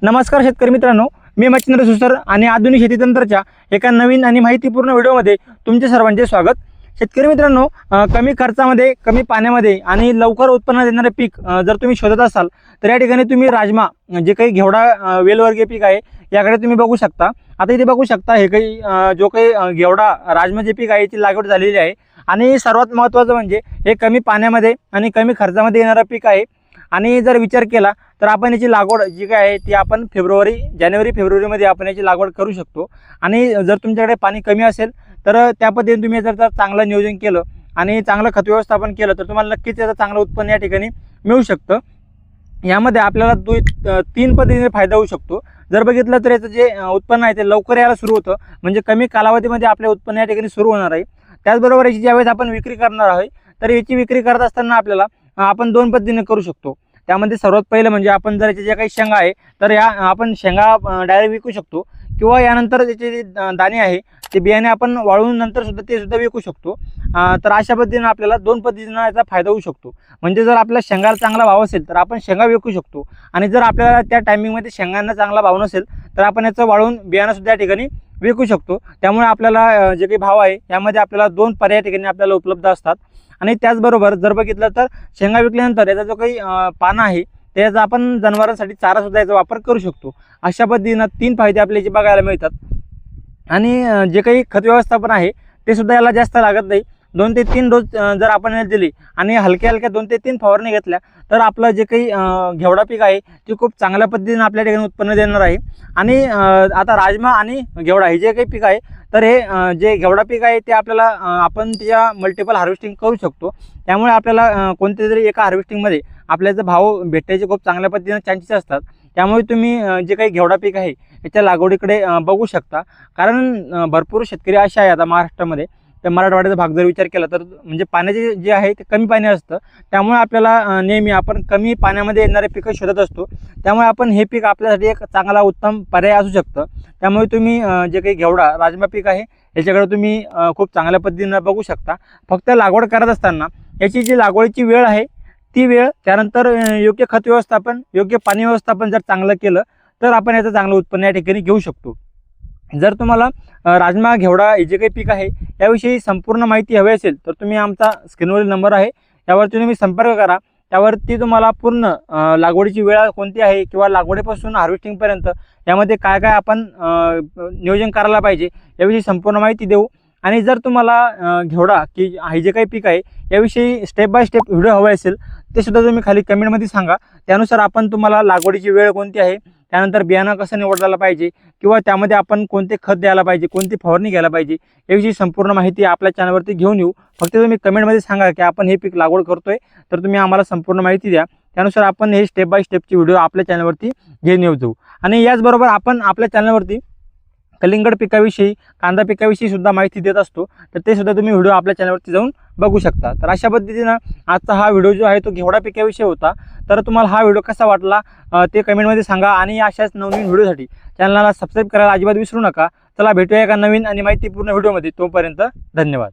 नमस्कार शेतकरी मित्रांनो, मी मच्छिंद्र सुसर आणि आधुनिक शेती तंत्राच्या एका नवीन आणि माहितीपूर्ण व्हिडिओमध्ये तुमचे सर्वांचे स्वागत। शेतकरी मित्रांनो, कमी खर्चामध्ये कमी पाण्यामध्ये आणि लवकर उत्पन्न देणारे पीक जर तुम्ही शोधत असाल तर या ठिकाणी तुम्ही राजमा जे काही घेवडा वेलवर्गीय पीक आहे याकडे तुम्ही बघू शकता। आता इथे बघू शकता हे काही जो काही घेवडा राजमा जे पीक आहे याची लागवड झालेली आहे आणि सर्वात महत्त्वाचं म्हणजे हे कमी पाण्यामध्ये आणि कमी खर्चामध्ये येणारं पीक आहे। आणि जर विचार केला तर आपण याची लागवड जी काय आहे ती आपण जानेवारी फेब्रुवारीमध्ये आपण याची लागवड करू शकतो। आणि जर तुमच्याकडे पाणी कमी असेल तर त्या पद्धतीने तुम्ही जर चांगलं नियोजन केलं आणि चांगलं खत व्यवस्थापन केलं तर तुम्हाला नक्कीच त्याचं चांगलं उत्पन्न या ठिकाणी मिळू शकतं। यामध्ये आपल्याला तीन पद्धतीने फायदा होऊ शकतो। जर बघितलं तर याचं जे उत्पन्न आहे ते लवकर यायला सुरू होतं, म्हणजे कमी कालावधीमध्ये आपले उत्पन्न या ठिकाणी सुरू होणार आहे। त्याचबरोबर याची ज्यावेळेस आपण विक्री करणार आहे तर याची विक्री करत असताना आपल्याला आपण दोन पद्धतीने करू शकतो। त्यामध्ये सर्वात पहिलं म्हणजे आपण जर याच्या ज्या काही शेंगा आहे तर या आपण शेंगा डायरेक्ट विकू शकतो, किंवा यानंतर त्याचे जे दाणे आहे ते बियाणे आपण वाळवून नंतर सुद्धा ते सुद्धा विकू शकतो। तर अशा पद्धतीने आपल्याला दोन पद्धतीने याचा फायदा होऊ शकतो। म्हणजे जर आपल्या शेंगाला चांगला भाव असेल तर आपण शेंगा विकू शकतो, आणि जर आपल्याला त्या टायमिंगमध्ये शेंगांना चांगला भाव नसेल तर आपण याचं वाळवून बियाणं सुद्धा या ठिकाणी विकू शकतो। त्यामुळे आपल्याला जे काही भाव आहे यामध्ये आपल्याला दोन पर्याय ठिकाणी आपल्याला उपलब्ध असतात। आणि त्याचबरोबर जर बघितलं तर शेंगा विकल्यानंतर याचा जो काही पानं आहे त्याचा आपण जनावरांसाठी चारा सुद्धा याचा वापर करू शकतो। अशा पद्धतीनं तीन फायदे आपल्याला बघायला मिळतात। आणि जे काही खत व्यवस्थापन आहे ते सुद्धा याला जास्त लागत नाही। 2 ते 3 डोस जर आपण दिली आणि हलक्या 2 ते 3 फवारणी घेतल्या तर आपलं जे काही घेवडा पीक आहे ते खूप चांगल्या पद्धतीने आपल्या ठिकाणी उत्पन्न देणार आहे। आणि आता राजमा आणि घेवडा हे जे काही पीक आहे तर हे जे घेवडा पीक आहे ते आपल्याला आपण त्याच्या मल्टिपल हार्वेस्टिंग करू शकतो। त्यामुळे आपल्याला कोणत्या तरी एका हार्वेस्टिंगमध्ये आपल्याचा भाव भेटायचे खूप चांगल्या पद्धतीने चान्सेस असतात। त्यामुळे तुम्ही जे काही घेवडा पीक आहे याच्या लागवडीकडे बघू शकता। कारण भरपूर शेतकरी असे आहे आता महाराष्ट्रामध्ये, तर मराठवाड्याचा भाग जर विचार केला तर म्हणजे पाण्याचे जे आहे ते कमी पाणी असतं, त्यामुळे आपल्याला नेहमी आपण कमी पाण्यामध्ये येणारे पिकं शोधत असतो। त्यामुळे आपण हे पीक आपल्यासाठी एक चांगला उत्तम पर्याय असू शकतं। त्यामुळे तुम्ही जे काही घेवडा राजमा पीक आहे याच्याकडे तुम्ही खूप चांगल्या पद्धतीने बघू शकता। फक्त लागवड करत असताना याची जी लागवडीची वेळ आहे ती वेळ, त्यानंतर योग्य खत व्यवस्थापन, योग्य पाणी व्यवस्थापन जर चांगलं केलं तर आपण याचं चांगलं उत्पन्न या ठिकाणी घेऊ शकतो। जर तुम्हाला राजमा घेवडा हे जे काही पीक आहे याविषयी संपूर्ण माहिती हवी असेल तर तुम्ही आमचा स्क्रीनवरील नंबर आहे त्यावरती तुम्ही संपर्क करा। त्यावरती तुम्हाला पूर्ण लागवडीची वेळ कोणती आहे किंवा लागवडीपासून हार्वेस्टिंगपर्यंत यामध्ये काय काय आपण नियोजन करायला पाहिजे याविषयी संपूर्ण माहिती देऊ। आणि जर तुम्हाला घेवडा की हे जे काही पीक आहे याविषयी स्टेप बाय स्टेप व्हिडिओ हवे असेल ते सुद्धा तुम्ही खाली कमेंटमध्ये सांगा। त्यानुसार आपण तुम्हाला लागवडीची वेळ कोणती आहे, त्यानंतर बियाणं कसं निवडायला पाहिजे, किंवा त्यामध्ये आपण कोणते खत द्यायला पाहिजे, कोणती फवारणी घ्यायला पाहिजे याविषयी संपूर्ण माहिती आपल्या चॅनलवरती घेऊन येऊ। फक्त तुम्ही कमेंटमध्ये सांगा की आपण हे पीक लागवड करतोय, तर तुम्ही आम्हाला संपूर्ण माहिती द्या। त्यानुसार आपण हे स्टेप बाय स्टेपची व्हिडिओ आपल्या चॅनलवरती घेऊन येऊ जाऊ। आणि याचबरोबर आपण आपल्या चॅनलवरती कलिंगड पिकाविषयी, कांदा पिकाविषयी सुद्धा माहिती देत असतो, तर ते सुद्धा तुम्ही व्हिडिओ आपल्या चॅनलवरती जाऊन बघू शकता। तर अशा पद्धतीनं आजचा हा व्हिडिओ जो आहे तो घेवडा पिकाविषयी होता। तर तुम्हाला हा व्हिडिओ कसा वाटला ते कमेंटमध्ये सांगा, आणि अशाच नवनवीन व्हिडिओसाठी चॅनलला सबस्क्राईब करायला अजिबात विसरू नका। चला भेटूया एका नवीन आणि माहितीपूर्ण व्हिडिओमध्ये, तोपर्यंत धन्यवाद।